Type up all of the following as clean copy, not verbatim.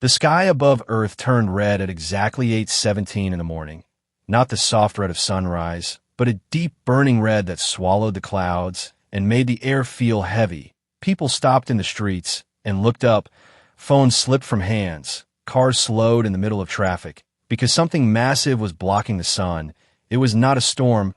The sky above Earth turned red at exactly 8:17 in the morning. Not the soft red of sunrise, but a deep burning red that swallowed the clouds and made the air feel heavy. People stopped in the streets and looked up. Phones slipped from hands. Cars slowed in the middle of traffic because something massive was blocking the sun. It was not a storm,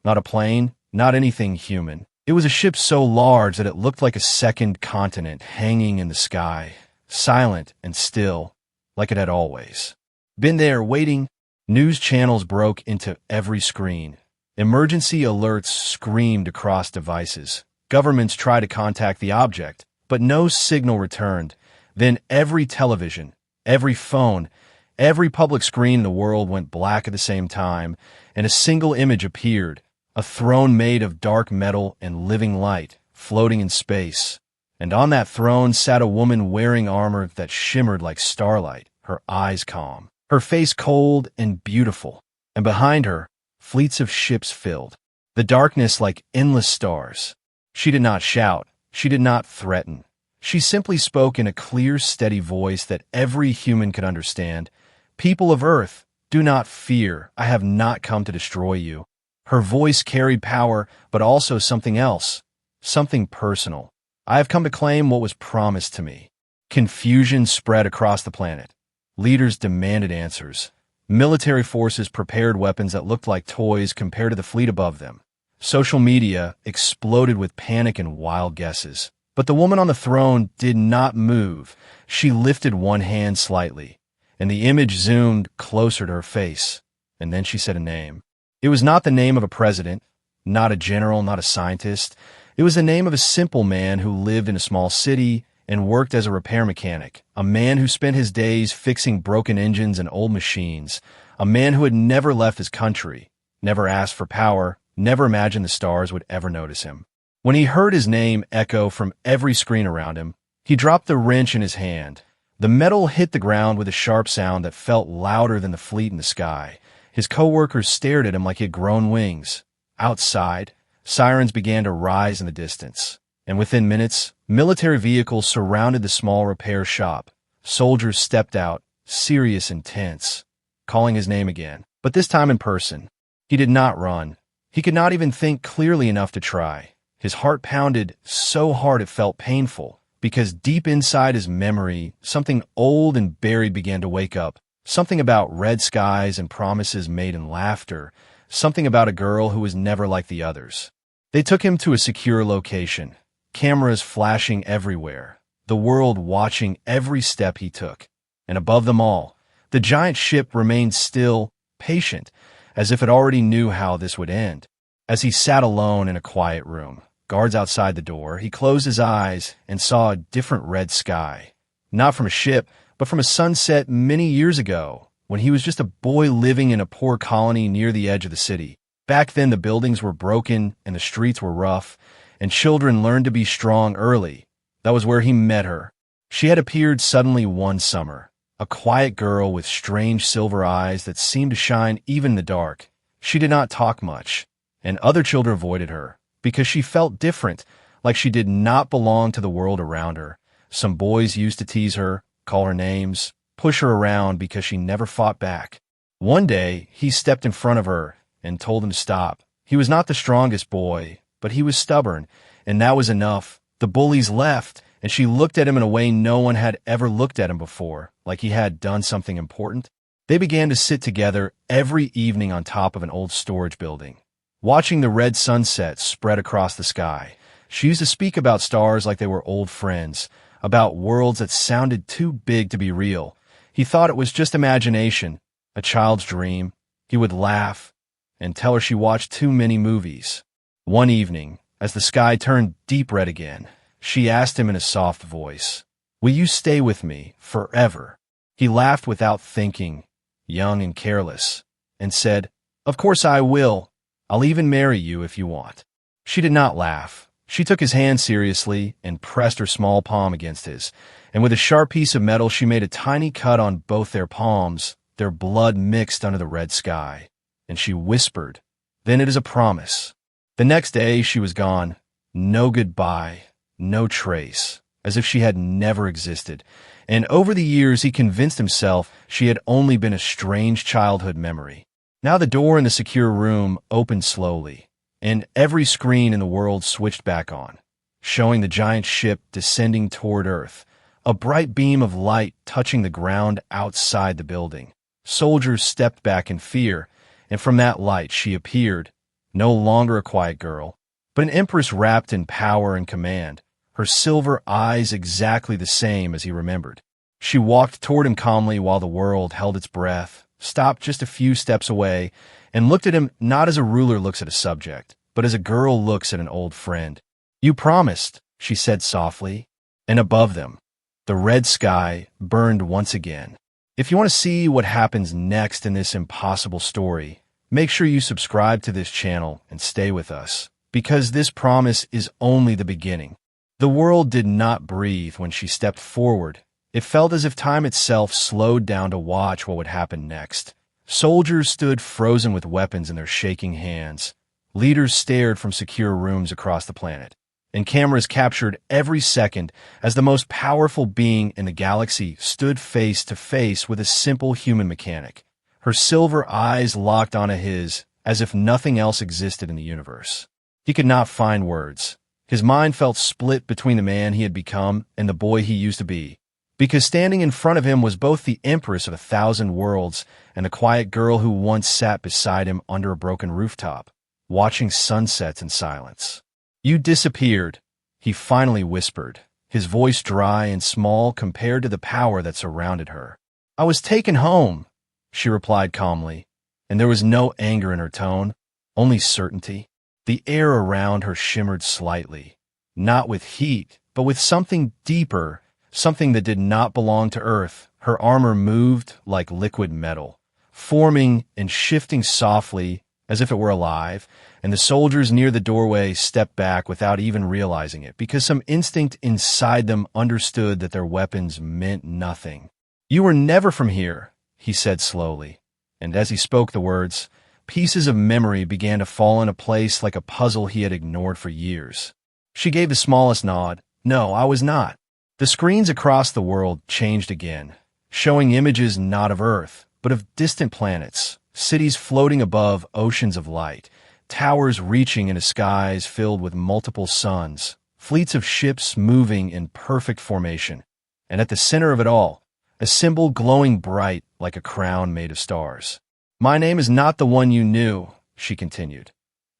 not a plane, not anything human. It was a ship so large that it looked like a second continent hanging in the sky, silent and still, like it had always been there, waiting. News channels broke into every screen. Emergency alerts screamed across devices. Governments tried to contact the object, but no signal returned. Then every television, every phone, every public screen in the world went black at the same time, and a single image appeared, a throne made of dark metal and living light, floating in space. And on that throne sat a woman wearing armor that shimmered like starlight, her eyes calm, her face cold and beautiful, and behind her, fleets of ships filled the darkness like endless stars. She did not shout. She did not threaten. She simply spoke in a clear, steady voice that every human could understand. People of Earth, do not fear. I have not come to destroy you. Her voice carried power, but also something else, something personal. I have come to claim what was promised to me. Confusion spread across the planet. Leaders demanded answers. Military forces prepared weapons that looked like toys compared to the fleet above them. Social media exploded with panic and wild guesses. But the woman on the throne did not move. She lifted one hand slightly, and the image zoomed closer to her face. And then she said a name. It was not the name of a president, not a general, not a scientist. It was the name of a simple man who lived in a small city and worked as a repair mechanic, a man who spent his days fixing broken engines and old machines, a man who had never left his country, never asked for power, never imagined the stars would ever notice him. When he heard his name echo from every screen around him, he dropped the wrench in his hand. The metal hit the ground with a sharp sound that felt louder than the fleet in the sky. His co-workers stared at him like he had grown wings. Outside, sirens began to rise in the distance, and within minutes, military vehicles surrounded the small repair shop. Soldiers stepped out, serious and tense, calling his name again, but this time in person. He did not run. He could not even think clearly enough to try. His heart pounded so hard it felt painful, because deep inside his memory, something old and buried began to wake up. Something about red skies and promises made in laughter. Something about a girl who was never like the others. They took him to a secure location. Cameras flashing everywhere. The world watching every step he took. And above them all, the giant ship remained still, patient, as if it already knew how this would end. As he sat alone in a quiet room, guards outside the door, he closed his eyes and saw a different red sky. Not from a ship, but from a sunset many years ago, when he was just a boy living in a poor colony near the edge of the city. Back then, the buildings were broken and the streets were rough, and children learned to be strong early. That was where he met her. She had appeared suddenly one summer, a quiet girl with strange silver eyes that seemed to shine even in the dark. She did not talk much, and other children avoided her, because she felt different, like she did not belong to the world around her. Some boys used to tease her, call her names, push her around because she never fought back. One day, he stepped in front of her and told him to stop. He was not the strongest boy, but he was stubborn, and that was enough. The bullies left, and she looked at him in a way no one had ever looked at him before, like he had done something important. They began to sit together every evening on top of an old storage building, watching the red sunset spread across the sky. She used to speak about stars like they were old friends, about worlds that sounded too big to be real. He thought it was just imagination, a child's dream. He would laugh and tell her she watched too many movies. One evening, as the sky turned deep red again, she asked him in a soft voice, "Will you stay with me forever?" He laughed without thinking, young and careless, and said, "Of course I will. I'll even marry you if you want." She did not laugh. She took his hand seriously and pressed her small palm against his, and with a sharp piece of metal she made a tiny cut on both their palms. Their blood mixed under the red sky, and she whispered, "Then it is a promise." The next day she was gone. No goodbye, no trace, as if she had never existed. and over the years he convinced himself she had only been a strange childhood memory. Now the door in the secure room opened slowly, and every screen in the world switched back on, showing the giant ship descending toward Earth, a bright beam of light touching the ground outside the building. Soldiers stepped back in fear, and from that light she appeared, no longer a quiet girl, but an empress wrapped in power and command, her silver eyes exactly the same as he remembered. She walked toward him calmly while the world held its breath, stopped just a few steps away, and looked at him not as a ruler looks at a subject, but as a girl looks at an old friend. "You promised," she said softly, and above them, the red sky burned once again. If you want to see what happens next in this impossible story, make sure you subscribe to this channel and stay with us, because this promise is only the beginning. The world did not breathe when she stepped forward. It felt as if time itself slowed down to watch what would happen next. Soldiers stood frozen with weapons in their shaking hands. Leaders stared from secure rooms across the planet, and cameras captured every second as the most powerful being in the galaxy stood face to face with a simple human mechanic, her silver eyes locked onto his as if nothing else existed in the universe. He could not find words. His mind felt split between the man he had become and the boy he used to be, because standing in front of him was both the Empress of 1,000 worlds and the quiet girl who once sat beside him under a broken rooftop, watching sunsets in silence. "You disappeared," he finally whispered, his voice dry and small compared to the power that surrounded her. "I was taken home," she replied calmly, and there was no anger in her tone, only certainty. The air around her shimmered slightly, not with heat, but with something deeper, something that did not belong to Earth. Her armor moved like liquid metal, forming and shifting softly as if it were alive, and the soldiers near the doorway stepped back without even realizing it, because some instinct inside them understood that their weapons meant nothing. "You were never from here," he said slowly, and as he spoke the words, pieces of memory began to fall into place like a puzzle he had ignored for years. She gave the smallest nod. "No, I was not." The screens across the world changed again, showing images not of Earth, but of distant planets, cities floating above oceans of light, towers reaching into skies filled with multiple suns, fleets of ships moving in perfect formation, and at the center of it all, a symbol glowing bright like a crown made of stars. "My name is not the one you knew," she continued.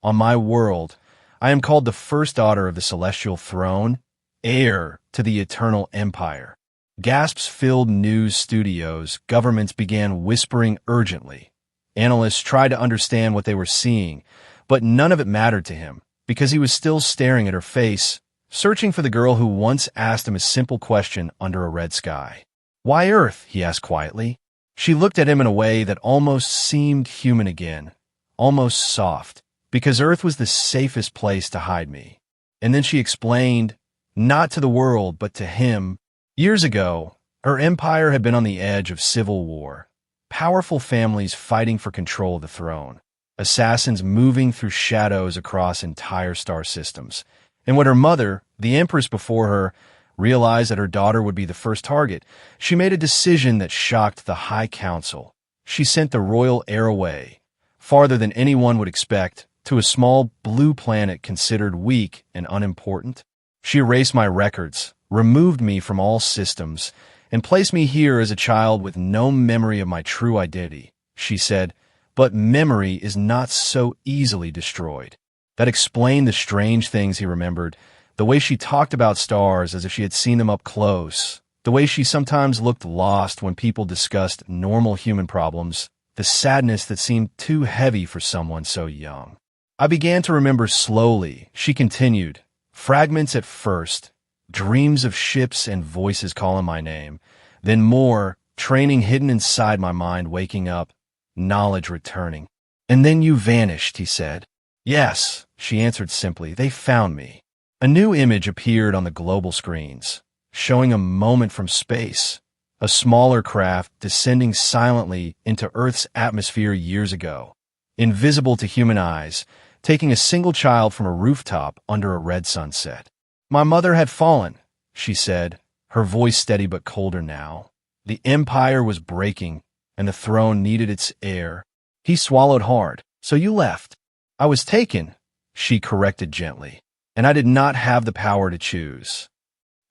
"On my world, I am called the first daughter of the celestial throne, heir to the eternal empire." Gasps filled news studios, governments began whispering urgently. Analysts tried to understand what they were seeing, but none of it mattered to him, because he was still staring at her face, searching for the girl who once asked him a simple question under a red sky. "Why Earth?" he asked quietly. She looked at him in a way that almost seemed human again, almost soft, "Because Earth was the safest place to hide me." And then she explained, not to the world, but to him. Years ago, her empire had been on the edge of civil war, powerful families fighting for control of the throne, assassins moving through shadows across entire star systems. And when her mother, the empress before her, realized that her daughter would be the first target, she made a decision that shocked the High Council. She sent the royal heir away, farther than anyone would expect, to a small blue planet considered weak and unimportant. She erased my records, removed me from all systems, and placed me here as a child with no memory of my true identity. She said, "But memory is not so easily destroyed." That explained the strange things he remembered, the way she talked about stars as if she had seen them up close, the way she sometimes looked lost when people discussed normal human problems, the sadness that seemed too heavy for someone so young. "I began to remember slowly," she continued, "fragments at first, dreams of ships and voices calling my name, then more, training hidden inside my mind waking up, knowledge returning. And then you vanished," he said. "Yes," she answered simply, "they found me." A new image appeared on the global screens, showing a moment from space, a smaller craft descending silently into Earth's atmosphere years ago, invisible to human eyes, taking a single child from a rooftop under a red sunset. "My mother had fallen," she said, her voice steady but colder now. The Empire was breaking, and the throne needed its heir. He swallowed hard. So you left. I was taken, she corrected gently, and I did not have the power to choose.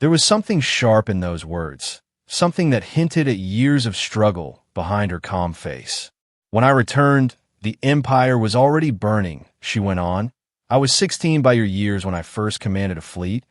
There was something sharp in those words, something that hinted at years of struggle behind her calm face. When I returned, the Empire was already burning, she went on. I was 16 by your years when I first commanded a fleet,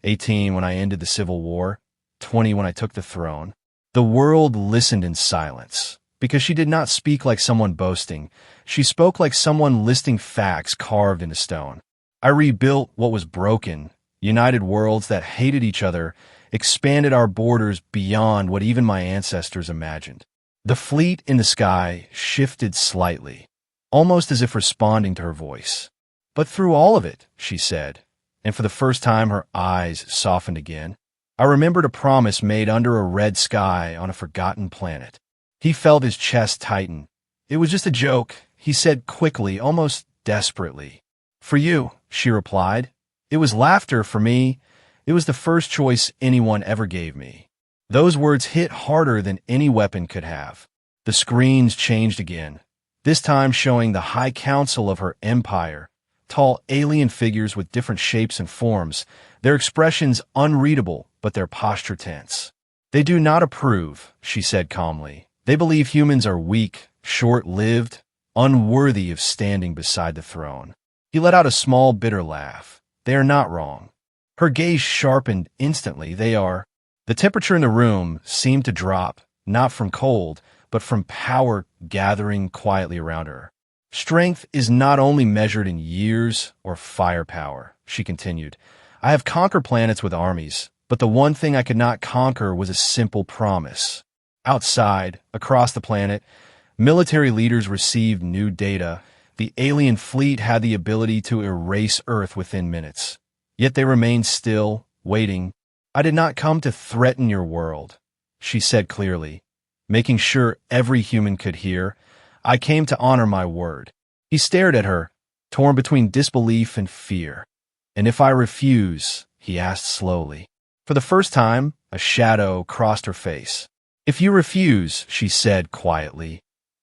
18 when I ended the Civil War, 20 when I took the throne. The world listened in silence, because she did not speak like someone boasting. She spoke like someone listing facts carved into stone. I rebuilt what was broken, united worlds that hated each other, expanded our borders beyond what even my ancestors imagined. The fleet in the sky shifted slightly, almost as if responding to her voice. But through all of it, she said, and for the first time her eyes softened again, I remembered a promise made under a red sky on a forgotten planet. He felt his chest tighten. It was just a joke, he said quickly, almost desperately. For you, she replied. It was laughter for me. It was the first choice anyone ever gave me. Those words hit harder than any weapon could have. The screens changed again, this time showing the high council of her empire, tall alien figures with different shapes and forms, their expressions unreadable but their posture tense. They do not approve, she said calmly. They believe humans are weak, short-lived, unworthy of standing beside the throne. He let out a small, bitter laugh. They are not wrong. Her gaze sharpened instantly. They are. The temperature in the room seemed to drop, not from cold, but from power gathering quietly around her. Strength is not only measured in years or firepower, she continued. I have conquered planets with armies, but the one thing I could not conquer was a simple promise. Outside, across the planet, military leaders received new data. The alien fleet had the ability to erase Earth within minutes. Yet they remained still, waiting. I did not come to threaten your world, she said clearly, making sure every human could hear. I came to honor my word. He stared at her, torn between disbelief and fear. And if I refuse, he asked slowly. For the first time, a shadow crossed her face. If you refuse, she said quietly,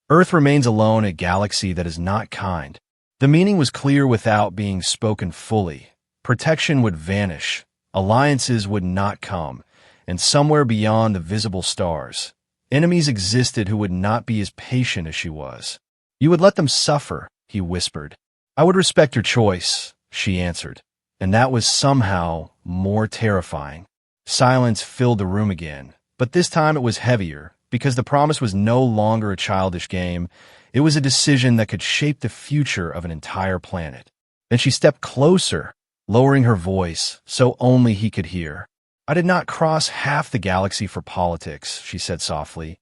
Earth remains alone, a galaxy that is not kind. The meaning was clear without being spoken fully. Protection would vanish, alliances would not come, and somewhere beyond the visible stars, enemies existed who would not be as patient as she was. You would let them suffer, he whispered. I would respect your choice, she answered, and that was somehow more terrifying. Silence filled the room again, but this time it was heavier, because the promise was no longer a childish game. It was a decision that could shape the future of an entire planet. Then she stepped closer, lowering her voice so only he could hear. I did not cross half the galaxy for politics, she said softly.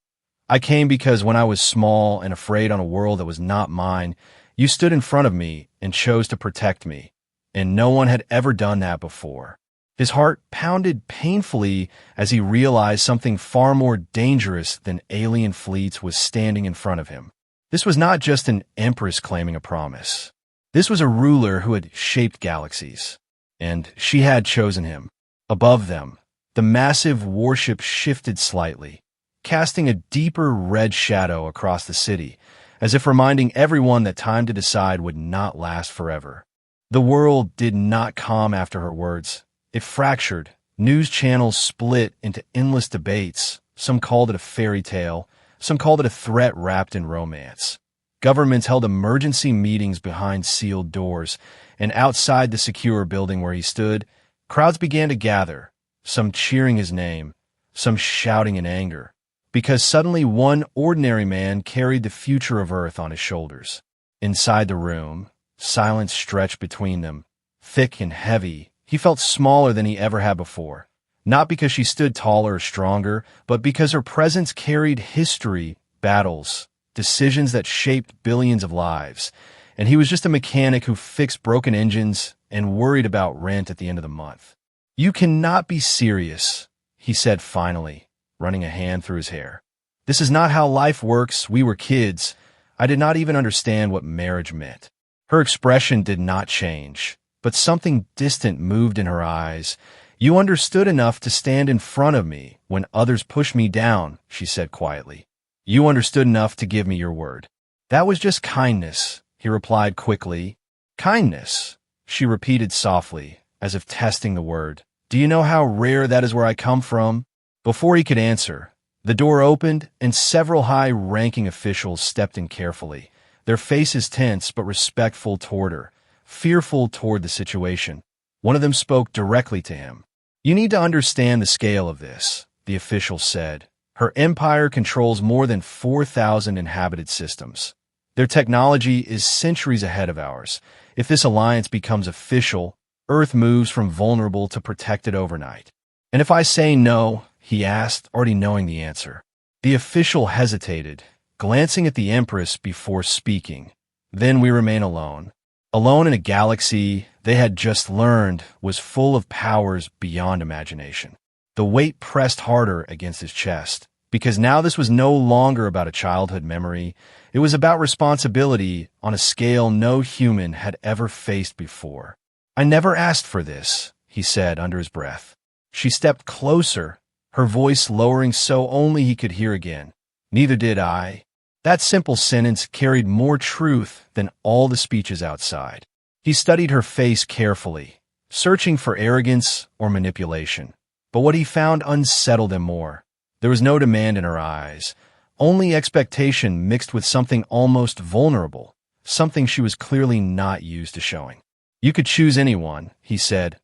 I came because when I was small and afraid on a world that was not mine, you stood in front of me and chose to protect me, and no one had ever done that before. His heart pounded painfully as he realized something far more dangerous than alien fleets was standing in front of him. This was not just an empress claiming a promise. This was a ruler who had shaped galaxies, and she had chosen him. Above them, the massive warship shifted slightly, casting a deeper red shadow across the city, as if reminding everyone that time to decide would not last forever. The world did not calm after her words. It fractured. News channels split into endless debates. Some called it a fairy tale. Some called it a threat wrapped in romance. Governments held emergency meetings behind sealed doors, and outside the secure building where he stood, crowds began to gather, some cheering his name, some shouting in anger, because suddenly one ordinary man carried the future of Earth on his shoulders. Inside the room, silence stretched between them, thick and heavy. He felt smaller than he ever had before, not because she stood taller or stronger, but because her presence carried history, battles, decisions that shaped billions of lives, and he was just a mechanic who fixed broken engines and worried about rent at the end of the month. You cannot be serious, he said finally, running a hand through his hair. This is not how life works. We were kids. I did not even understand what marriage meant. Her expression did not change, but something distant moved in her eyes. You understood enough to stand in front of me when others pushed me down, she said quietly. You understood enough to give me your word. That was just kindness, he replied quickly. Kindness, she repeated softly, as if testing the word. Do you know how rare that is where I come from? Before he could answer, the door opened and several high-ranking officials stepped in carefully, their faces tense but respectful toward her, fearful toward the situation. One of them spoke directly to him. You need to understand the scale of this, the official said. Her empire controls more than 4,000 inhabited systems. Their technology is centuries ahead of ours. If this alliance becomes official, Earth moves from vulnerable to protected overnight. And if I say no, he asked, already knowing the answer. The official hesitated, glancing at the Empress before speaking. Then we remain alone. Alone in a galaxy they had just learned was full of powers beyond imagination. The weight pressed harder against his chest, because now this was no longer about a childhood memory. It was about responsibility on a scale no human had ever faced before. I never asked for this, he said under his breath. She stepped closer, her voice lowering so only he could hear again. Neither did I. That simple sentence carried more truth than all the speeches outside. He studied her face carefully, searching for arrogance or manipulation. But what he found unsettled him more. There was no demand in her eyes, only expectation mixed with something almost vulnerable, something she was clearly not used to showing. You could choose anyone, he said.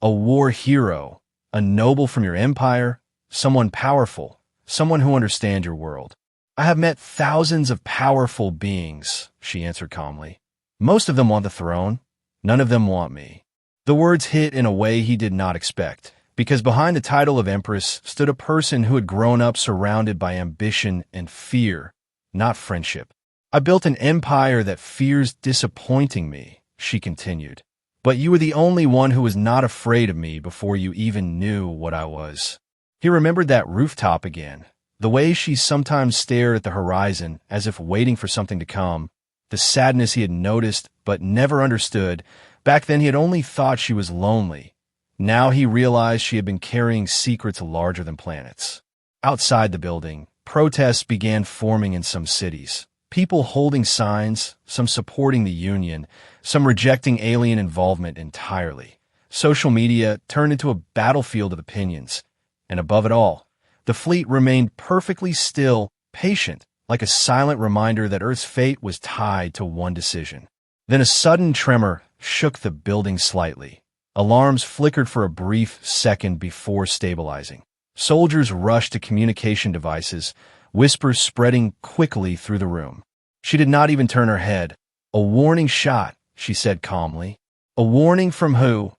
A war hero, a noble from your empire, someone powerful, someone who understands your world. I have met thousands of powerful beings, she answered calmly. Most of them want the throne. None of them want me. The words hit in a way he did not expect, because behind the title of Empress stood a person who had grown up surrounded by ambition and fear, not friendship. I built an empire that fears disappointing me, she continued. But you were the only one who was not afraid of me before you even knew what I was. He remembered that rooftop again, the way she sometimes stared at the horizon as if waiting for something to come, the sadness he had noticed but never understood. Back then he had only thought she was lonely. Now he realized she had been carrying secrets larger than planets. Outside the building, protests began forming in some cities. People holding signs, some supporting the Union, some rejecting alien involvement entirely. Social media turned into a battlefield of opinions. And above it all, the fleet remained perfectly still, patient, like a silent reminder that Earth's fate was tied to one decision. Then a sudden tremor shook the building slightly. Alarms flickered for a brief second before stabilizing. Soldiers rushed to communication devices, whispers spreading quickly through the room. She did not even turn her head. A warning shot, she said calmly. A warning from who?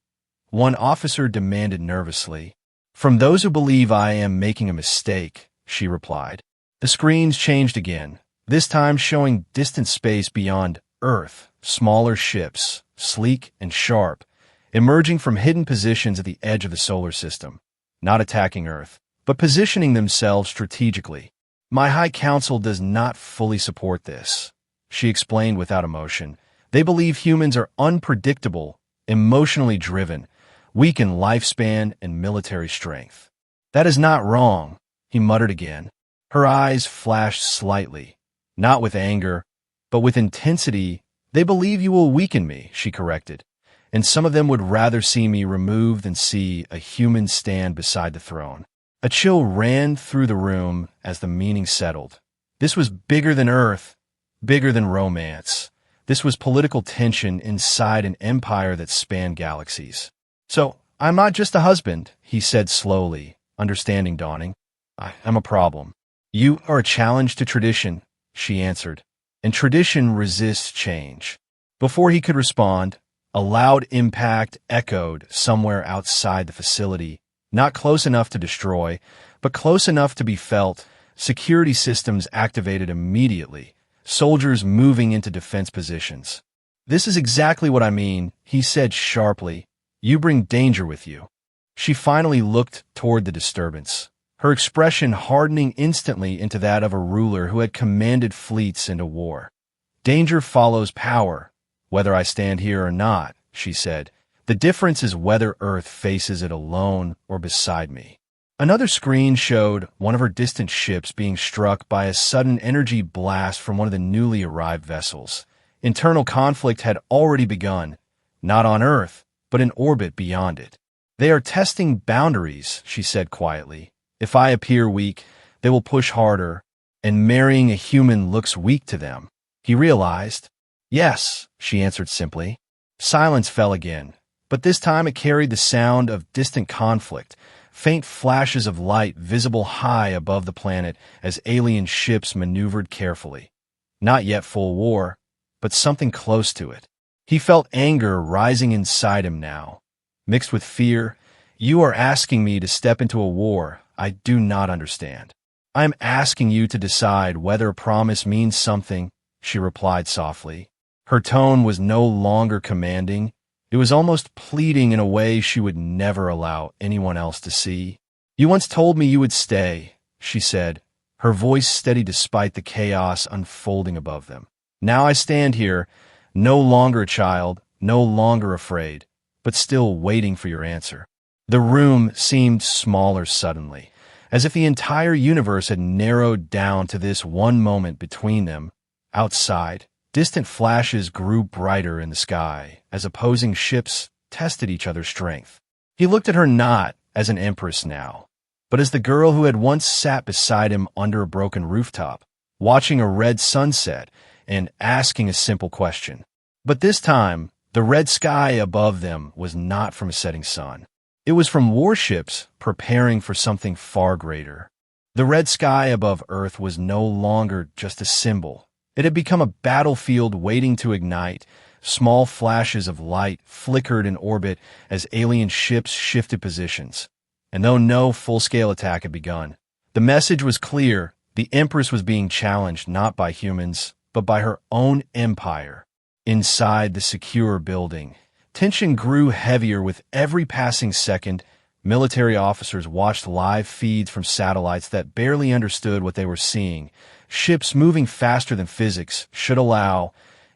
One officer demanded nervously. From those who believe I am making a mistake, she replied. The screens changed again, this time showing distant space beyond Earth, smaller ships, sleek and sharp, emerging from hidden positions at the edge of the solar system, not attacking Earth, but positioning themselves strategically. My High Council does not fully support this, she explained without emotion. They believe humans are unpredictable, emotionally driven, weak in lifespan and military strength. That is not wrong, he muttered again. Her eyes flashed slightly, not with anger, but with intensity. They believe you will weaken me, she corrected, and some of them would rather see me removed than see a human stand beside the throne. A chill ran through the room as the meaning settled. This was bigger than Earth, bigger than romance. This was political tension inside an empire that spanned galaxies. So, I'm not just a husband, he said slowly, understanding dawning. I'm a problem. You are a challenge to tradition, she answered, and tradition resists change. Before he could respond, a loud impact echoed somewhere outside the facility, not close enough to destroy, but close enough to be felt. Security systems activated immediately, soldiers moving into defense positions. This is exactly what I mean, he said sharply. You bring danger with you. She finally looked toward the disturbance, her expression hardening instantly into that of a ruler who had commanded fleets into war. Danger follows power, whether I stand here or not, she said. The The difference is whether Earth faces it alone or beside me. Another screen showed one of her distant ships being struck by a sudden energy blast from one of the newly arrived vessels. Internal conflict had already begun, not on Earth, but in orbit beyond it. They are testing boundaries, she said quietly. If I appear weak, they will push harder, and marrying a human looks weak to them. He realized. Yes, she answered simply. Silence fell again, but this time it carried the sound of distant conflict, faint flashes of light visible high above the planet as alien ships maneuvered carefully. Not yet full war, but something close to it. He felt anger rising inside him now, mixed with fear. You are asking me to step into a war I do not understand. I am asking you to decide whether a promise means something, she replied softly. Her tone was no longer commanding. It was almost pleading in a way she would never allow anyone else to see. You once told me you would stay, she said, her voice steady despite the chaos unfolding above them. Now I stand here, no longer a child, no longer afraid, but still waiting for your answer. The room seemed smaller suddenly, as if the entire universe had narrowed down to this one moment between them. Outside, distant flashes grew brighter in the sky as opposing ships tested each other's strength. He looked at her not as an empress now, but as the girl who had once sat beside him under a broken rooftop, watching a red sunset and asking a simple question. But this time, the red sky above them was not from a setting sun. It was from warships preparing for something far greater. The red sky above Earth was no longer just a symbol. It had become a battlefield waiting to ignite. Small flashes of light flickered in orbit as alien ships shifted positions. And though no full-scale attack had begun, the message was clear. The Empress was being challenged not by humans, but by her own empire. Inside the secure building, tension grew heavier with every passing second. Military officers watched live feeds from satellites that barely understood what they were seeing. Ships moving faster than physics should allow,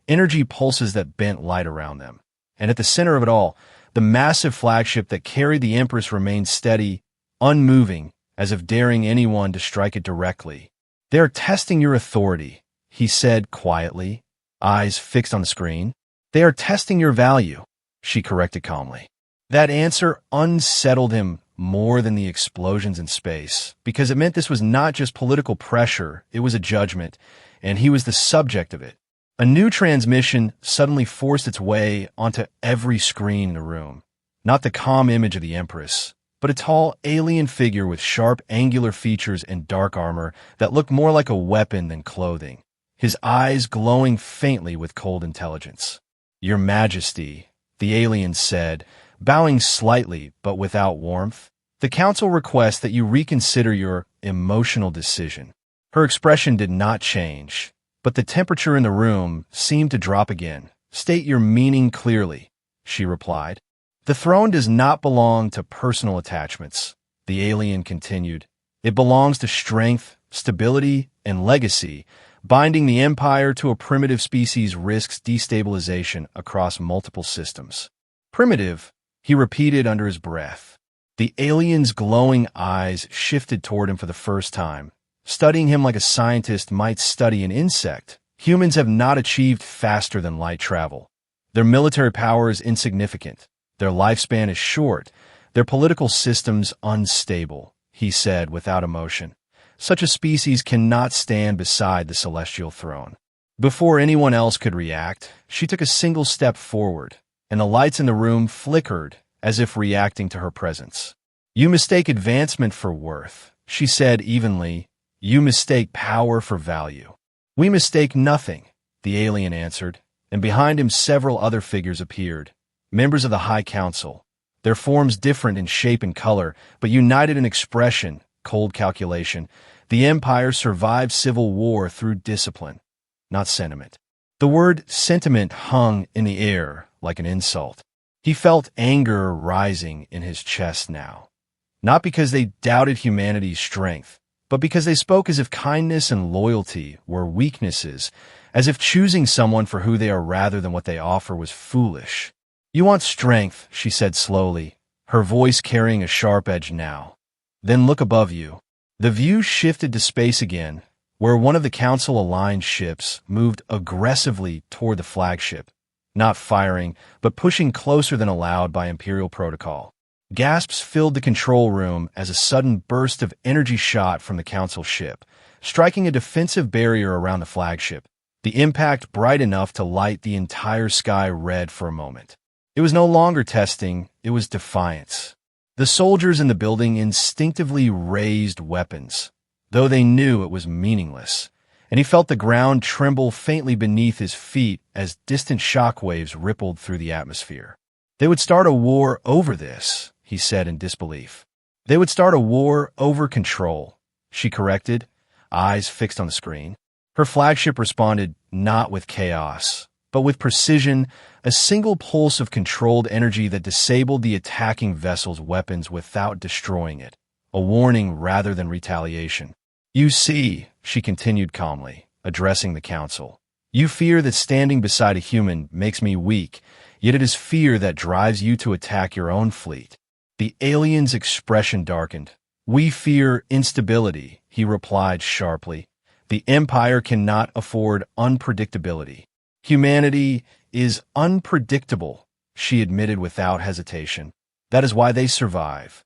energy pulses that bent light around them. And at the center of it all, the massive flagship that carried the Empress remained steady, unmoving, as if daring anyone to strike it directly. They are testing your authority, he said quietly, eyes fixed on the screen. They are testing your value, she corrected calmly. That answer unsettled him more than the explosions in space, because it meant this was not just political pressure, it was a judgment, and he was the subject of it. A new transmission suddenly forced its way onto every screen in the room. Not the calm image of the Empress, but a tall alien figure with sharp angular features and dark armor that looked more like a weapon than clothing, his eyes glowing faintly with cold intelligence. Your Majesty, the alien said, bowing slightly but without warmth, the Council requests that you reconsider your emotional decision. Her expression did not change, but the temperature in the room seemed to drop again. State your meaning clearly, she replied. The throne does not belong to personal attachments, the alien continued. It belongs to strength, stability, and legacy. Binding the empire to a primitive species risks destabilization across multiple systems. Primitive, he repeated under his breath. The alien's glowing eyes shifted toward him for the first time, studying him like a scientist might study an insect. Humans have not achieved faster than light travel. Their military power is insignificant. Their lifespan is short. Their political systems unstable, he said without emotion. Such a species cannot stand beside the celestial throne. Before anyone else could react, she took a single step forward, and the lights in the room flickered as if reacting to her presence. You mistake advancement for worth, she said evenly. You mistake power for value. We mistake nothing, the alien answered, and behind him several other figures appeared, members of the High Council, their forms different in shape and color, but united in expression, cold calculation. The Empire survived civil war through discipline, not sentiment. The word sentiment hung in the air like an insult. He felt anger rising in his chest now, not because they doubted humanity's strength, but because they spoke as if kindness and loyalty were weaknesses, as if choosing someone for who they are rather than what they offer was foolish. You want strength, she said slowly, her voice carrying a sharp edge now. Then look above you. The view shifted to space again, where one of the Council-aligned ships moved aggressively toward the flagship, not firing, but pushing closer than allowed by Imperial protocol. Gasps filled the control room as a sudden burst of energy shot from the Council ship, striking a defensive barrier around the flagship, the impact bright enough to light the entire sky red for a moment. It was no longer testing, it was defiance. The soldiers in the building instinctively raised weapons, though they knew it was meaningless, and he felt the ground tremble faintly beneath his feet as distant shockwaves rippled through the atmosphere. They would start a war over this, he said in disbelief. They would start a war over control, she corrected, eyes fixed on the screen. Her flagship responded not with chaos, but with precision, a single pulse of controlled energy that disabled the attacking vessel's weapons without destroying it, a warning rather than retaliation. You see, she continued calmly, addressing the Council. You fear that standing beside a human makes me weak, yet it is fear that drives you to attack your own fleet. The alien's expression darkened. We fear instability, he replied sharply. The Empire cannot afford unpredictability. Humanity is unpredictable, she admitted without hesitation. That is why they survive.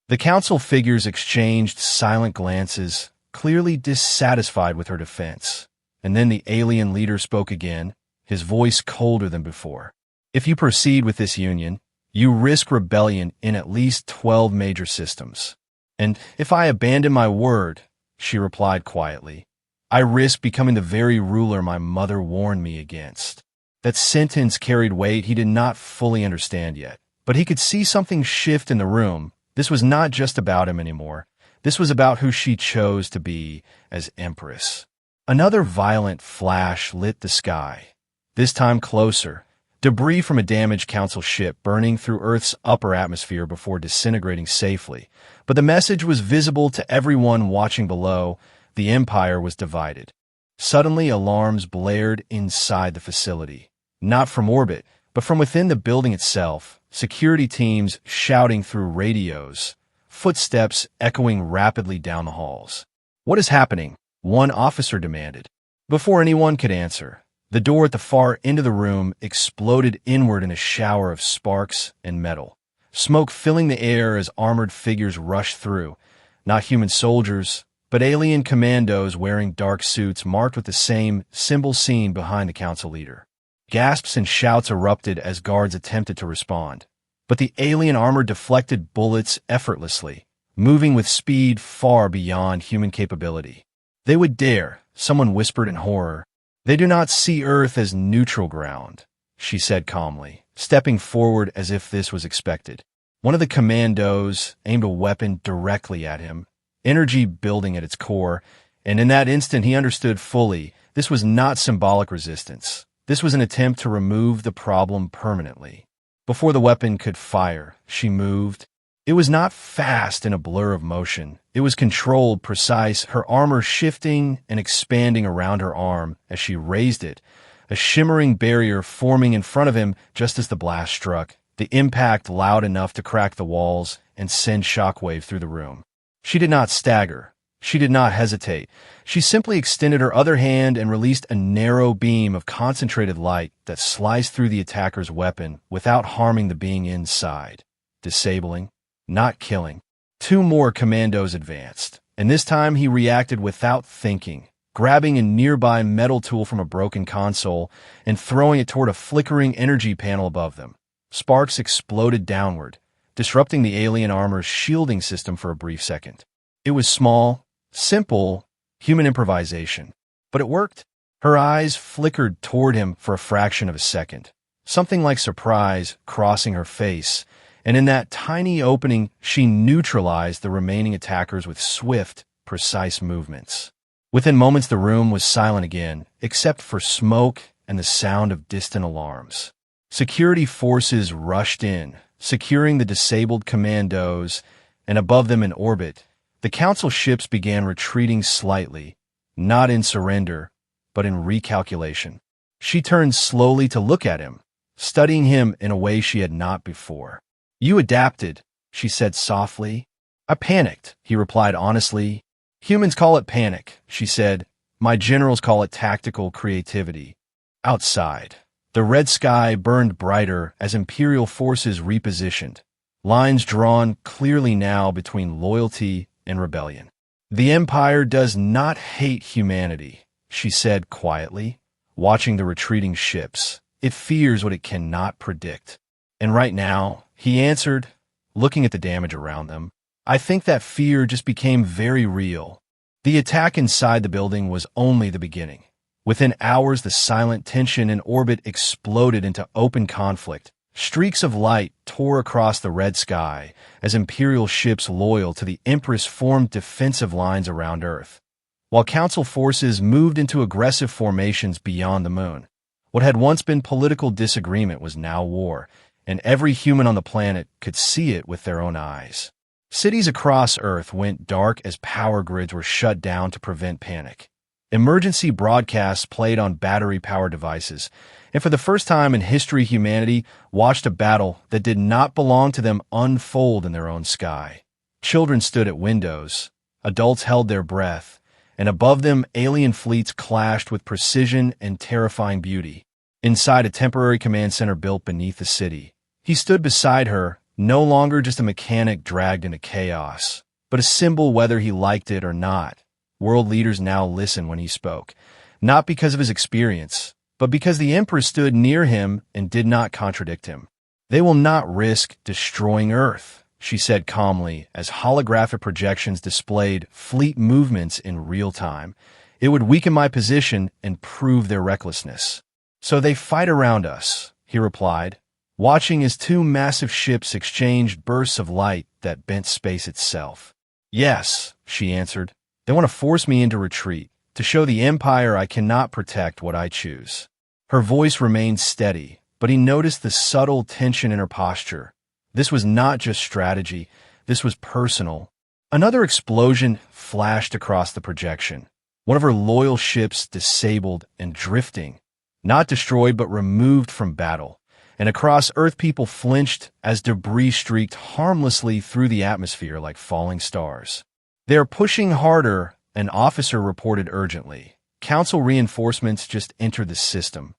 The Council figures exchanged silent glances, clearly dissatisfied with her defense. And then the alien leader spoke again, his voice colder than before. If you proceed with this union, you risk rebellion in at least 12 major systems. And if I abandon my word, she replied quietly, I risk becoming the very ruler my mother warned me against. That sentence carried weight he did not fully understand yet, but he could see something shift in the room. This was not just about him anymore. This was about who she chose to be as Empress. Another violent flash lit the sky, this time closer, debris from a damaged Council ship burning through Earth's upper atmosphere before disintegrating safely. But the message was visible to everyone watching below. The Empire was divided. Suddenly, alarms blared inside the facility. Not from orbit, but from within the building itself, security teams shouting through radios, footsteps echoing rapidly down the halls. What is happening? One officer demanded. Before anyone could answer, the door at the far end of the room exploded inward in a shower of sparks and metal, smoke filling the air as armored figures rushed through, not human soldiers, but alien commandos wearing dark suits marked with the same symbol seen behind the Council leader. Gasps and shouts erupted as guards attempted to respond, but the alien armor deflected bullets effortlessly, moving with speed far beyond human capability. They would dare, someone whispered in horror. They do not see Earth as neutral ground, she said calmly, stepping forward as if this was expected. One of the commandos aimed a weapon directly at him, energy building at its core, and in that instant he understood fully this was not symbolic resistance. This was an attempt to remove the problem permanently. Before the weapon could fire, she moved. It was not fast in a blur of motion. It was controlled, precise, her armor shifting and expanding around her arm as she raised it, a shimmering barrier forming in front of him just as the blast struck, the impact loud enough to crack the walls and send shockwave through the room. She did not stagger. She did not hesitate. She simply extended her other hand and released a narrow beam of concentrated light that sliced through the attacker's weapon without harming the being inside, disabling, not killing. Two more commandos advanced, and this time he reacted without thinking, grabbing a nearby metal tool from a broken console and throwing it toward a flickering energy panel above them. Sparks exploded downward, disrupting the alien armor's shielding system for a brief second. It was small, simple, human improvisation, but it worked. Her eyes flickered toward him for a fraction of a second, something like surprise crossing her face, and in that tiny opening, she neutralized the remaining attackers with swift, precise movements. Within moments, the room was silent again, except for smoke and the sound of distant alarms. Security forces rushed in, securing the disabled commandos, and above them in orbit, the Council ships began retreating slightly, not in surrender, but in recalculation. She turned slowly to look at him, studying him in a way she had not before. "You adapted," she said softly. "I panicked," he replied honestly. "Humans call it panic," she said. "My generals call it tactical creativity." Outside, the red sky burned brighter as Imperial forces repositioned, lines drawn clearly now between loyalty and rebellion. "The Empire does not hate humanity," she said quietly, watching the retreating ships. "It fears what it cannot predict." "And right now," he answered, looking at the damage around them, "I think that fear just became very real." The attack inside the building was only the beginning. Within hours, the silent tension in orbit exploded into open conflict. Streaks of light tore across the red sky as Imperial ships loyal to the Empress formed defensive lines around Earth, while Council forces moved into aggressive formations beyond the moon. What had once been political disagreement was now war, and every human on the planet could see it with their own eyes. Cities across Earth went dark as power grids were shut down to prevent panic. Emergency broadcasts played on battery-powered devices, and for the first time in history, humanity watched a battle that did not belong to them unfold in their own sky. Children stood at windows, adults held their breath, and above them alien fleets clashed with precision and terrifying beauty. Inside a temporary command center built beneath the city, he stood beside her, no longer just a mechanic dragged into chaos, but a symbol whether he liked it or not. World leaders now listened when he spoke, not because of his experience, but because the Empress stood near him and did not contradict him. "They will not risk destroying Earth," she said calmly as holographic projections displayed fleet movements in real time. "It would weaken my position and prove their recklessness." "So they fight around us," he replied, watching as two massive ships exchanged bursts of light that bent space itself. "Yes," she answered. "They want to force me into retreat, to show the Empire I cannot protect what I choose." Her voice remained steady, but he noticed the subtle tension in her posture. This was not just strategy, this was personal. Another explosion flashed across the projection. One of her loyal ships disabled and drifting, not destroyed but removed from battle. And across Earth, people flinched as debris streaked harmlessly through the atmosphere like falling stars. "They are pushing harder," an officer reported urgently. "Council reinforcements just entered the system."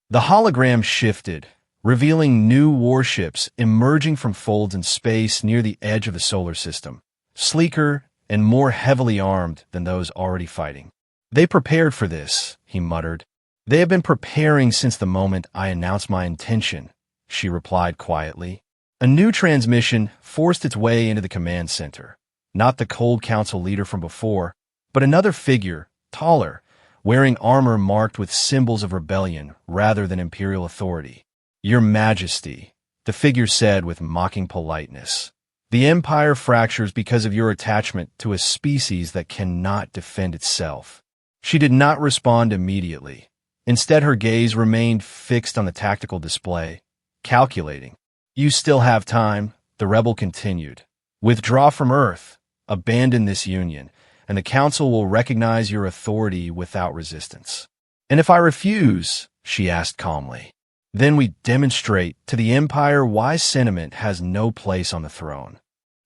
The hologram shifted, revealing new warships emerging from folds in space near the edge of the solar system, sleeker and more heavily armed than those already fighting. "They prepared for this," he muttered. "They have been preparing since the moment I announced my intention," she replied quietly. A new transmission forced its way into the command center. Not the cold council leader from before, but another figure, taller, wearing armor marked with symbols of rebellion rather than imperial authority. "Your Majesty," the figure said with mocking politeness. "The Empire fractures because of your attachment to a species that cannot defend itself." She did not respond immediately. Instead, her gaze remained fixed on the tactical display, calculating. "You still have time," the rebel continued. "Withdraw from Earth, abandon this union, and the Council will recognize your authority without resistance." "And if I refuse?" she asked calmly. "Then we demonstrate to the Empire why sentiment has no place on the throne."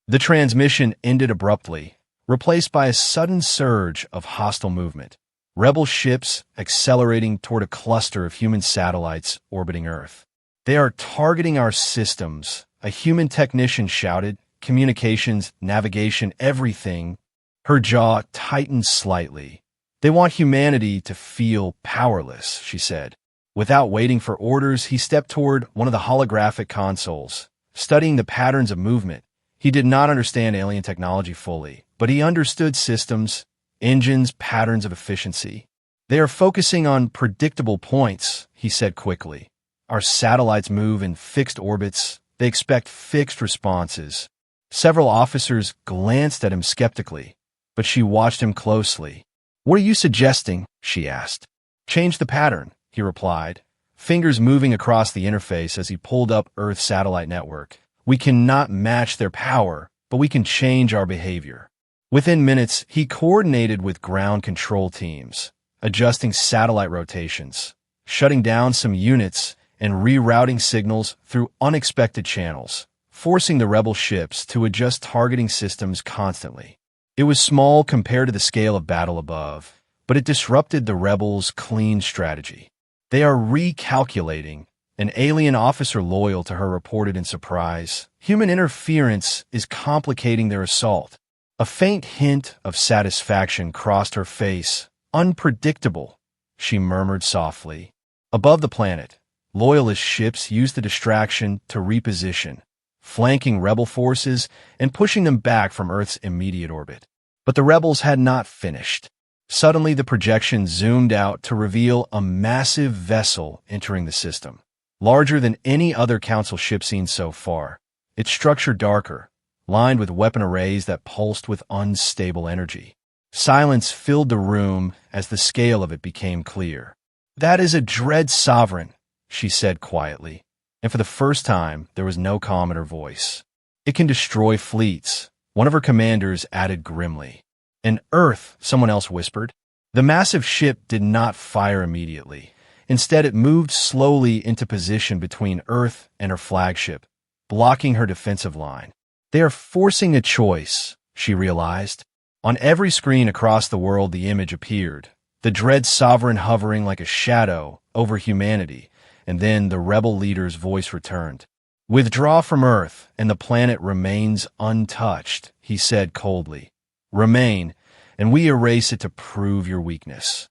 The transmission ended abruptly, replaced by a sudden surge of hostile movement. Rebel ships accelerating toward a cluster of human satellites orbiting Earth. "They are targeting our systems," a human technician shouted. "Communications, navigation, everything." Her jaw tightened slightly. "They want humanity to feel powerless," she said. Without waiting for orders, he stepped toward one of the holographic consoles, studying the patterns of movement. He did not understand alien technology fully, but he understood systems, engines, patterns of efficiency. "They are focusing on predictable points," he said quickly. "Our satellites move in fixed orbits. They expect fixed responses." Several officers glanced at him skeptically, but she watched him closely. "What are you suggesting?" she asked. "Change the pattern," he replied, fingers moving across the interface as he pulled up Earth's satellite network. "We cannot match their power, but we can change our behavior." Within minutes, he coordinated with ground control teams, adjusting satellite rotations, shutting down some units, and rerouting signals through unexpected channels, forcing the rebel ships to adjust targeting systems constantly. It was small compared to the scale of battle above, but it disrupted the rebels' clean strategy. "They are recalculating," an alien officer loyal to her reported in surprise. "Human interference is complicating their assault." A faint hint of satisfaction crossed her face. "Unpredictable," she murmured softly. Above the planet, Loyalist ships used the distraction to reposition, flanking rebel forces and pushing them back from Earth's immediate orbit. But the rebels had not finished. Suddenly, the projection zoomed out to reveal a massive vessel entering the system, larger than any other Council ship seen so far, its structure darker, lined with weapon arrays that pulsed with unstable energy. Silence filled the room as the scale of it became clear. "That is a dread sovereign," she said quietly, and for the first time there was no calm in her voice. "It can destroy fleets," one of her commanders added grimly. "An Earth," someone else whispered. The massive ship did not fire immediately. Instead, it moved slowly into position between Earth and her flagship, blocking her defensive line. "They are forcing a choice," she realized. On every screen across the world the image appeared, the dread sovereign hovering like a shadow over humanity, and then the rebel leader's voice returned. "Withdraw from Earth, and the planet remains untouched," he said coldly. "Remain, and we erase it to prove your weakness."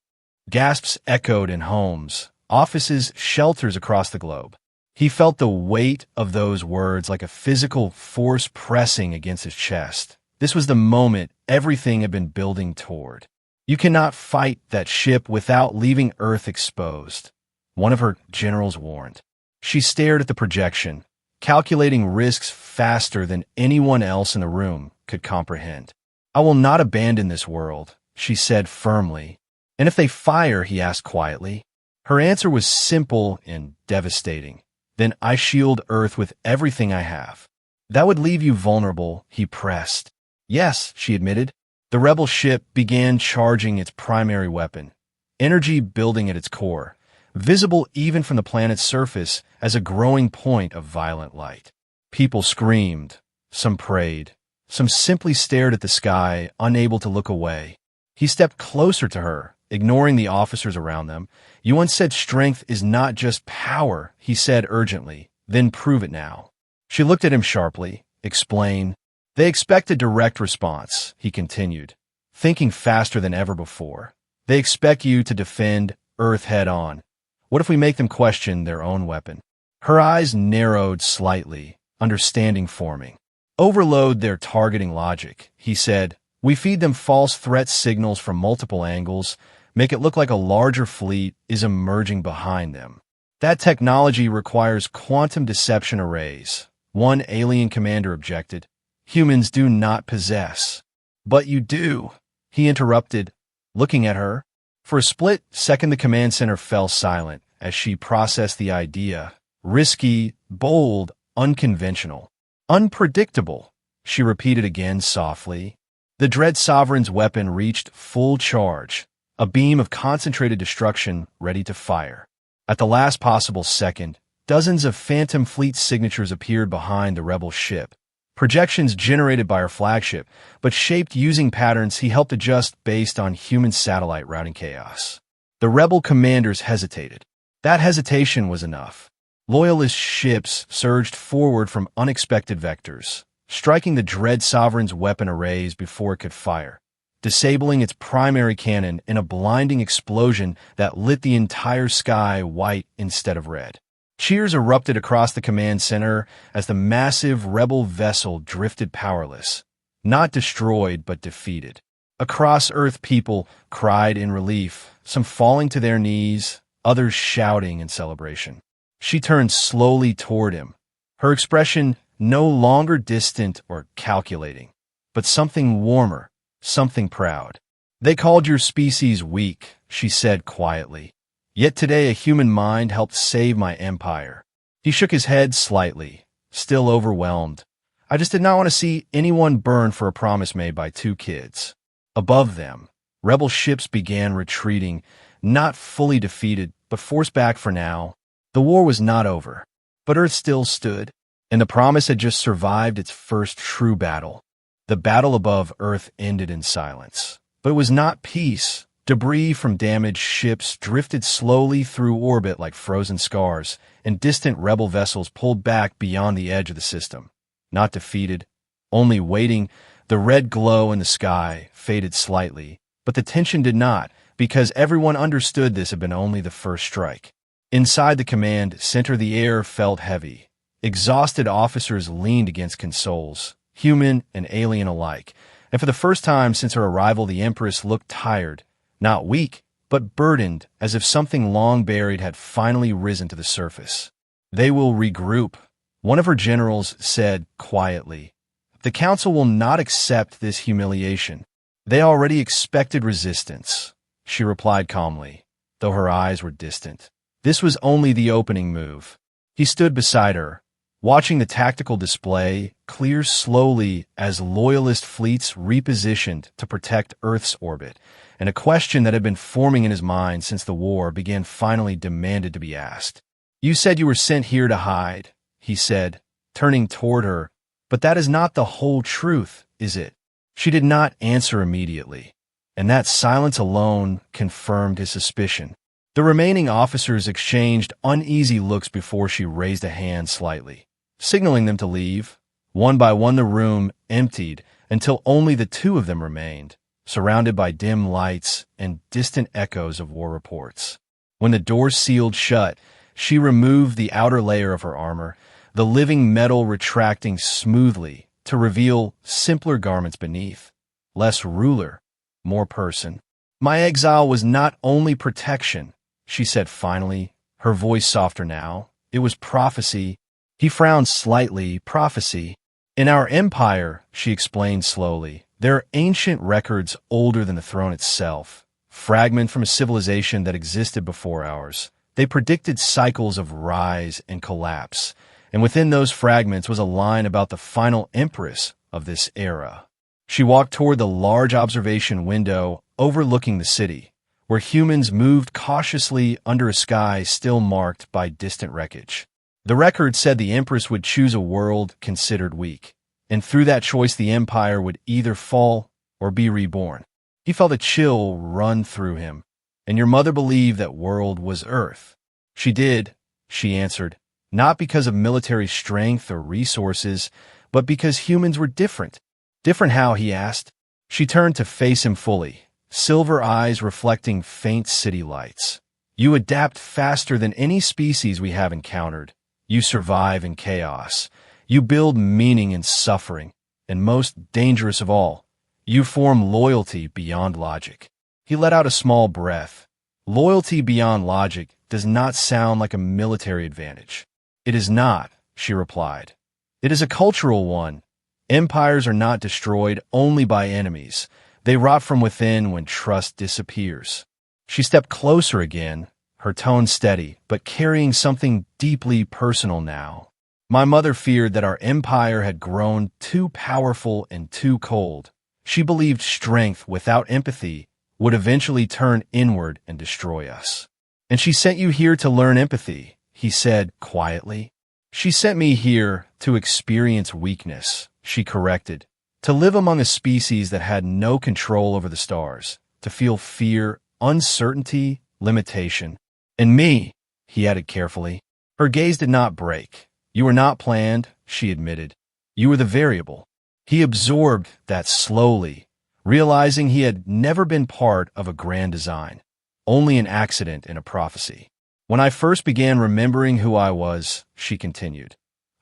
Gasps echoed in homes, offices, shelters across the globe. He felt the weight of those words like a physical force pressing against his chest. This was the moment everything had been building toward. "You cannot fight that ship without leaving Earth exposed," one of her generals warned. She stared at the projection, calculating risks faster than anyone else in the room could comprehend. "I will not abandon this world," she said firmly. "And if they fire?" he asked quietly. Her answer was simple and devastating. "Then I shield Earth with everything I have." "That would leave you vulnerable," he pressed. "Yes," she admitted. The rebel ship began charging its primary weapon, energy building at its core, visible even from the planet's surface as a growing point of violent light. People screamed, some prayed, some simply stared at the sky, unable to look away. He stepped closer to her, ignoring the officers around them. "You once said strength is not just power," he said urgently. "Then prove it now." She looked at him sharply. "Explain." "They expect a direct response," he continued, thinking faster than ever before. "They expect you to defend Earth head-on. What if we make them question their own weapon?" Her eyes narrowed slightly, understanding forming. "Overload their targeting logic," he said. "We feed them false threat signals from multiple angles, make it look like a larger fleet is emerging behind them. That technology requires quantum deception arrays," one alien commander objected. "Humans do not possess." "But you do," he interrupted, looking at her. For a split second the command center fell silent as she processed the idea. "Risky, bold, unconventional. Unpredictable," she repeated again softly. The dread sovereign's weapon reached full charge, a beam of concentrated destruction ready to fire. At the last possible second, dozens of Phantom Fleet signatures appeared behind the rebel ship. Projections generated by her flagship, but shaped using patterns he helped adjust based on human satellite routing chaos. The rebel commanders hesitated. That hesitation was enough. Loyalist ships surged forward from unexpected vectors, striking the dread sovereign's weapon arrays before it could fire, disabling its primary cannon in a blinding explosion that lit the entire sky white instead of red. Cheers erupted across the command center as the massive rebel vessel drifted powerless, not destroyed but defeated. Across Earth, people cried in relief, some falling to their knees, others shouting in celebration. She turned slowly toward him, her expression no longer distant or calculating, but something warmer, something proud. "They called your species weak," she said quietly. "Yet today a human mind helped save my empire." He shook his head slightly, still overwhelmed. "I just did not want to see anyone burn for a promise made by two kids." Above them, rebel ships began retreating, not fully defeated, but forced back for now. The war was not over, but Earth still stood, and the Promise had just survived its first true battle. The battle above Earth ended in silence. But it was not peace. Debris from damaged ships drifted slowly through orbit like frozen scars, and distant rebel vessels pulled back beyond the edge of the system. Not defeated, only waiting. The red glow in the sky faded slightly, but the tension did not, because everyone understood this had been only the first strike. Inside the command center, the air felt heavy. Exhausted officers leaned against consoles, human and alien alike, and for the first time since her arrival, the Empress looked tired, not weak, but burdened, as if something long buried had finally risen to the surface. "They will regroup," one of her generals said quietly. "The Council will not accept this humiliation. They already expected resistance," she replied calmly, though her eyes were distant. This was only the opening move. He stood beside her, watching the tactical display clear slowly as loyalist fleets repositioned to protect Earth's orbit, and a question that had been forming in his mind since the war began finally demanded to be asked. "You said you were sent here to hide," he said, turning toward her, "but that is not the whole truth, is it?" She did not answer immediately, and that silence alone confirmed his suspicion. The remaining officers exchanged uneasy looks before she raised a hand slightly, signaling them to leave. One by one the room emptied until only the two of them remained, surrounded by dim lights and distant echoes of war reports. When the door sealed shut, she removed the outer layer of her armor, the living metal retracting smoothly to reveal simpler garments beneath. Less ruler, more person. "My exile was not only protection," she said finally, her voice softer now. "It was prophecy." He frowned slightly. "Prophecy. In our empire," she explained slowly, "there are ancient records older than the throne itself, fragment from a civilization that existed before ours. They predicted cycles of rise and collapse, and within those fragments was a line about the final empress of this era." She walked toward the large observation window overlooking the city, where humans moved cautiously under a sky still marked by distant wreckage. The record said the Empress would choose a world considered weak, and through that choice the Empire would either fall or be reborn. He felt a chill run through him. "And your mother believed that world was Earth." "She did," she answered, "not because of military strength or resources, but because humans were different." "Different how?" he asked. She turned to face him fully, silver eyes reflecting faint city lights. "You adapt faster than any species we have encountered. You survive in chaos. You build meaning in suffering. And most dangerous of all, you form loyalty beyond logic." He let out a small breath. Loyalty beyond logic does not sound like a military advantage. "It is not," she replied. "It is a cultural one. Empires are not destroyed only by enemies. They rot from within when trust disappears." She stepped closer again, her tone steady, but carrying something deeply personal now. "My mother feared that our empire had grown too powerful and too cold. She believed strength without empathy would eventually turn inward and destroy us." "And she sent you here to learn empathy," he said quietly. "She sent me here to experience weakness," she corrected, "to live among a species that had no control over the stars, to feel fear, uncertainty, limitation. And me," he added carefully. Her gaze did not break. "You were not planned," she admitted. "You were the variable." He absorbed that slowly, realizing he had never been part of a grand design, only an accident in a prophecy. "When I first began remembering who I was," she continued,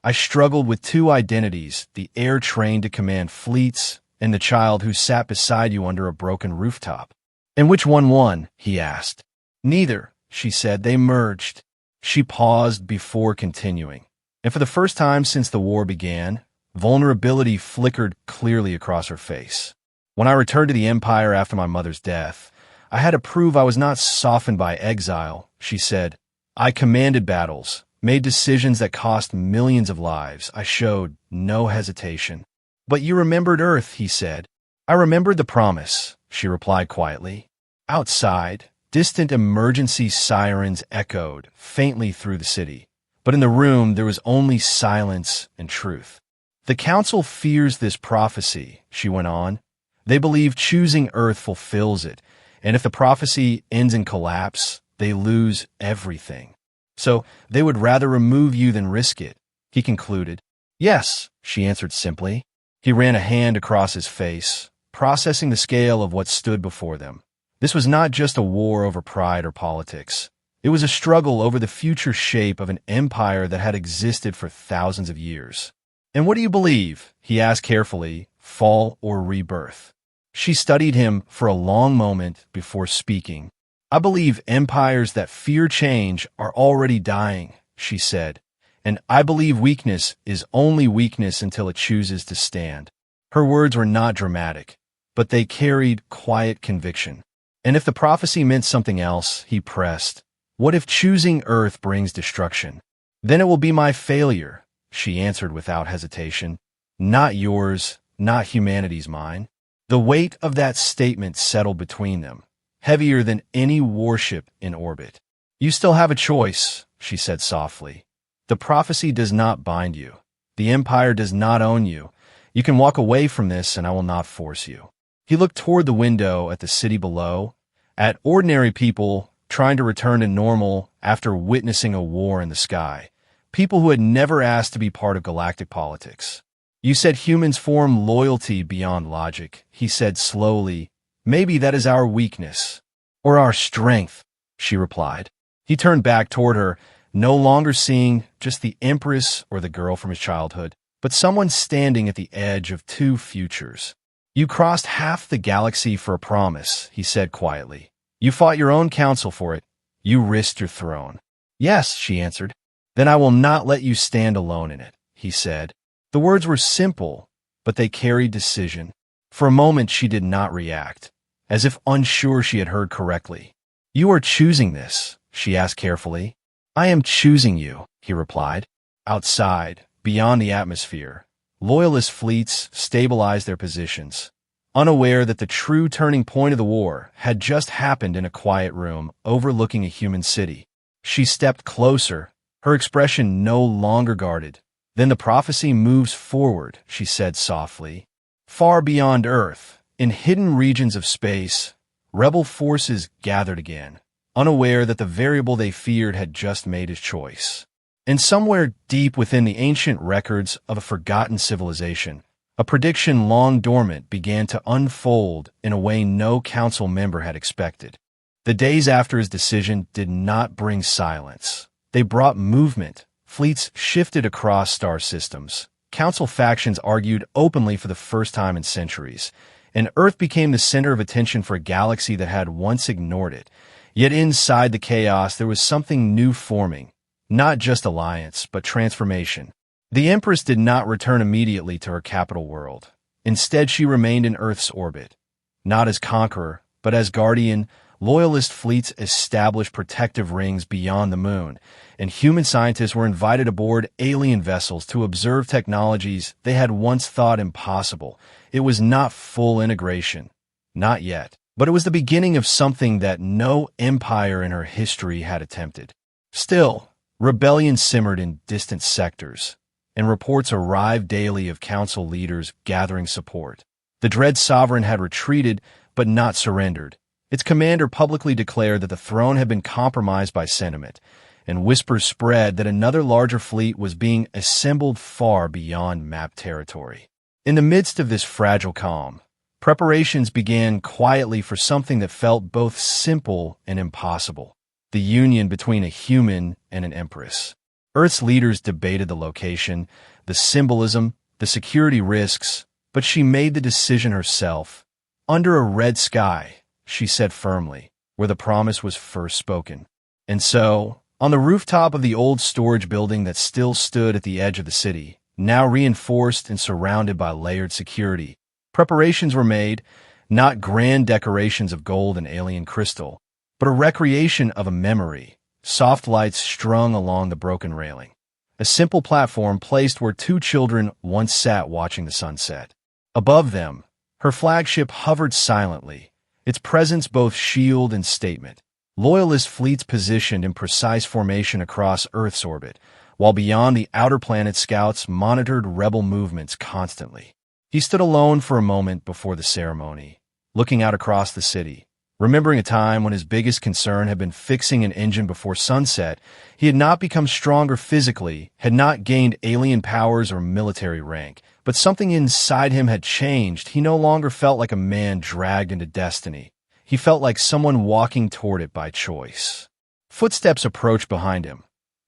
"I struggled with two identities, the heir trained to command fleets and the child who sat beside you under a broken rooftop." "And which one won?" he asked. "Neither," she said. "They merged." She paused before continuing, and for the first time since the war began, vulnerability flickered clearly across her face. "When I returned to the Empire after my mother's death, I had to prove I was not softened by exile," she said. "I commanded battles, made decisions that cost millions of lives. I showed no hesitation." "But you remembered Earth," he said. "I remembered the promise," she replied quietly. "Outside, Distant emergency sirens echoed faintly through the city, but in the room there was only silence and truth. The Council fears this prophecy, she went on. They believe choosing Earth fulfills it, and if the prophecy ends in collapse, they lose everything. So they would rather remove you than risk it, he concluded. Yes, she answered simply. He ran a hand across his face, processing the scale of what stood before them. This was not just a war over pride or politics. It was a struggle over the future shape of an empire that had existed for thousands of years. And what do you believe? He asked carefully, fall or rebirth? She studied him for a long moment before speaking. I believe empires that fear change are already dying, she said. And I believe weakness is only weakness until it chooses to stand. Her words were not dramatic, but they carried quiet conviction. And if the prophecy meant something else, he pressed, what if choosing Earth brings destruction? Then it will be my failure, she answered without hesitation. Not yours, not humanity's mine. The weight of that statement settled between them, heavier than any warship in orbit. You still have a choice, she said softly. The prophecy does not bind you. The empire does not own you. You can walk away from this and I will not force you. He looked toward the window at the city below, at ordinary people trying to return to normal after witnessing a war in the sky, people who had never asked to be part of galactic politics. You said humans form loyalty beyond logic, he said slowly. Maybe that is our weakness. Or our strength, she replied. He turned back toward her, no longer seeing just the Empress or the girl from his childhood, but someone standing at the edge of two futures. You crossed half the galaxy for a promise, he said quietly. You fought your own council for it. You risked your throne. Yes, she answered. Then I will not let you stand alone in it, he said. The words were simple, but they carried decision. For a moment she did not react, as if unsure she had heard correctly. You are choosing this, she asked carefully. I am choosing you, he replied. Outside, beyond the atmosphere, loyalist fleets stabilized their positions, unaware that the true turning point of the war had just happened in a quiet room overlooking a human city. She stepped closer, her expression no longer guarded. Then the prophecy moves forward, she said softly. Far beyond Earth, in hidden regions of space, rebel forces gathered again, unaware that the variable they feared had just made his choice. And somewhere deep within the ancient records of a forgotten civilization, a prediction long dormant began to unfold in a way no council member had expected. The days after his decision did not bring silence. They brought movement. Fleets shifted across star systems. Council factions argued openly for the first time in centuries, and Earth became the center of attention for a galaxy that had once ignored it. Yet inside the chaos there was something new forming, not just alliance, but transformation. The Empress did not return immediately to her capital world. Instead, she remained in Earth's orbit. Not as conqueror, but as guardian, loyalist fleets established protective rings beyond the moon, and human scientists were invited aboard alien vessels to observe technologies they had once thought impossible. It was not full integration. Not yet. But it was the beginning of something that no empire in her history had attempted. Still, rebellion simmered in distant sectors, and reports arrived daily of council leaders gathering support. The dread sovereign had retreated, but not surrendered. Its commander publicly declared that the throne had been compromised by sentiment, and whispers spread that another larger fleet was being assembled far beyond mapped territory. In the midst of this fragile calm, preparations began quietly for something that felt both simple and impossible: the union between a human and an empress. Earth's leaders debated the location, the symbolism, the security risks, but she made the decision herself. Under a red sky, she said firmly, where the promise was first spoken. And so, on the rooftop of the old storage building that still stood at the edge of the city, now reinforced and surrounded by layered security, preparations were made, not grand decorations of gold and alien crystal, but a recreation of a memory, soft lights strung along the broken railing. A simple platform placed where two children once sat watching the sunset. Above them, her flagship hovered silently, its presence both shield and statement. Loyalist fleets positioned in precise formation across Earth's orbit, while beyond the outer planet scouts monitored rebel movements constantly. He stood alone for a moment before the ceremony, looking out across the city. Remembering a time when his biggest concern had been fixing an engine before sunset, he had not become stronger physically, had not gained alien powers or military rank, but something inside him had changed. He no longer felt like a man dragged into destiny. He felt like someone walking toward it by choice. Footsteps approached behind him.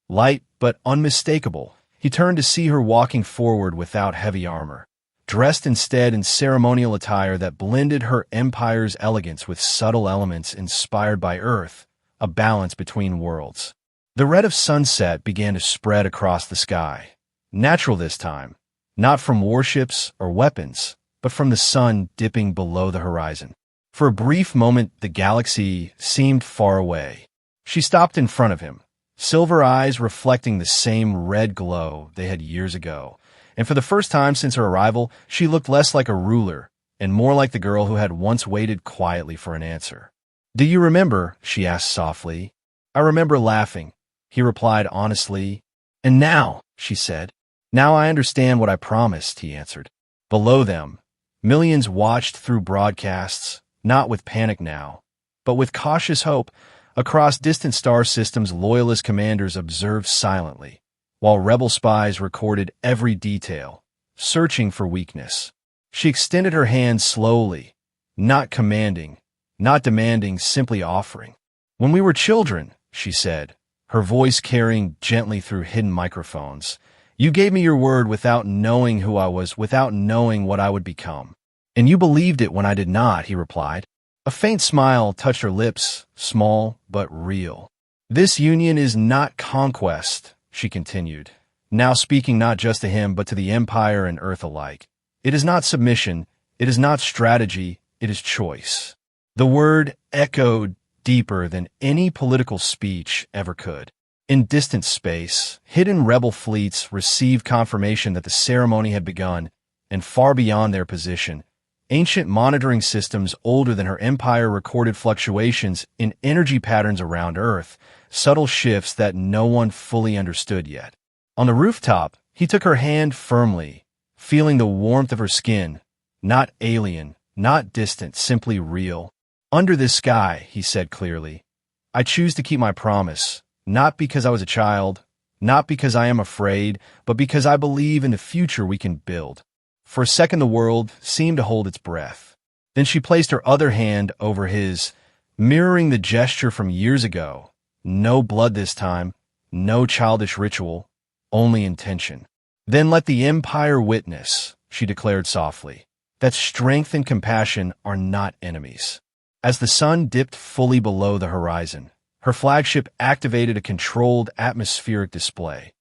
Light but unmistakable, he turned to see her walking forward without heavy armor, dressed instead in ceremonial attire that blended her empire's elegance with subtle elements inspired by Earth, a balance between worlds. The red of sunset began to spread across the sky. Natural this time, not from warships or weapons, but from the sun dipping below the horizon. For a brief moment, the galaxy seemed far away. She stopped in front of him, silver eyes reflecting the same red glow they had years ago. And for the first time since her arrival, she looked less like a ruler and more like the girl who had once waited quietly for an answer. "Do you remember?" she asked softly. "I remember laughing," he replied honestly. "And now," she said. "Now I understand what I promised," he answered. Below them, millions watched through broadcasts, not with panic now, but with cautious hope. Across distant star systems, loyalist commanders observed silently, while rebel spies recorded every detail, searching for weakness. She extended her hand slowly, not commanding, not demanding, simply offering. "When we were children," she said, her voice carrying gently through hidden microphones, "you gave me your word without knowing who I was, without knowing what I would become. And you believed it when I did not," he replied. A faint smile touched her lips, small but real. "This union is not conquest," she continued, now speaking not just to him but to the Empire and Earth alike. "It is not submission, it is not strategy, it is choice." The word echoed deeper than any political speech ever could. In distant space, hidden rebel fleets received confirmation that the ceremony had begun, and far beyond their position, ancient monitoring systems older than her empire recorded fluctuations in energy patterns around Earth, subtle shifts that no one fully understood yet. On the rooftop, he took her hand firmly, feeling the warmth of her skin, not alien, not distant, simply real. "Under this sky," he said clearly, "I choose to keep my promise, not because I was a child, not because I am afraid, but because I believe in the future we can build." For a second, the world seemed to hold its breath. Then she placed her other hand over his, mirroring the gesture from years ago. No blood this time, no childish ritual, only intention. "Then let the Empire witness," she declared softly, "that strength and compassion are not enemies." As the sun dipped fully below the horizon, her flagship activated a controlled atmospheric display.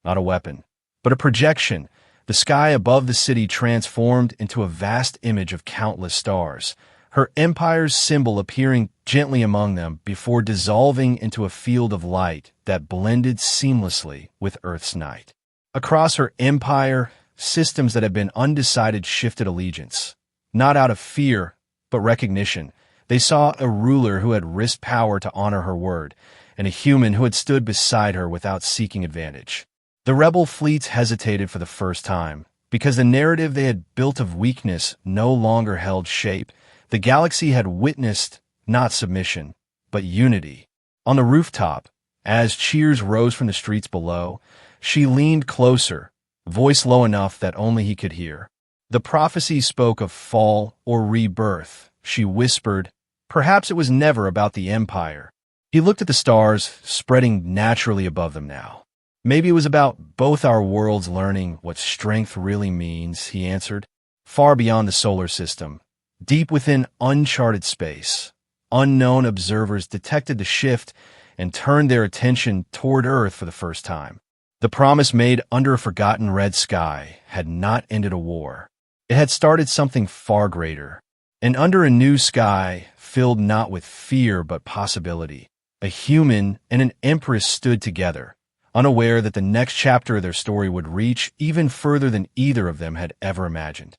Not a weapon, but a projection. The sky above the city transformed into a vast image of countless stars, her empire's symbol appearing gently among them before dissolving into a field of light that blended seamlessly with Earth's night. Across her empire, systems that had been undecided shifted allegiance. Not out of fear, but recognition. They saw a ruler who had risked power to honor her word, and a human who had stood beside her without seeking advantage. The rebel fleets hesitated for the first time, because the narrative they had built of weakness no longer held shape. The galaxy had witnessed not submission, but unity. On the rooftop, as cheers rose from the streets below, she leaned closer, voice low enough that only he could hear. "The prophecy spoke of fall or rebirth," she whispered. "Perhaps it was never about the Empire." He looked at the stars, spreading naturally above them now. "Maybe it was about both our worlds learning what strength really means," he answered. Far beyond the solar system, deep within uncharted space, unknown observers detected the shift and turned their attention toward Earth for the first time. The promise made under a forgotten red sky had not ended a war. It had started something far greater. And under a new sky, filled not with fear but possibility, a human and an empress stood together, unaware that the next chapter of their story would reach even further than either of them had ever imagined.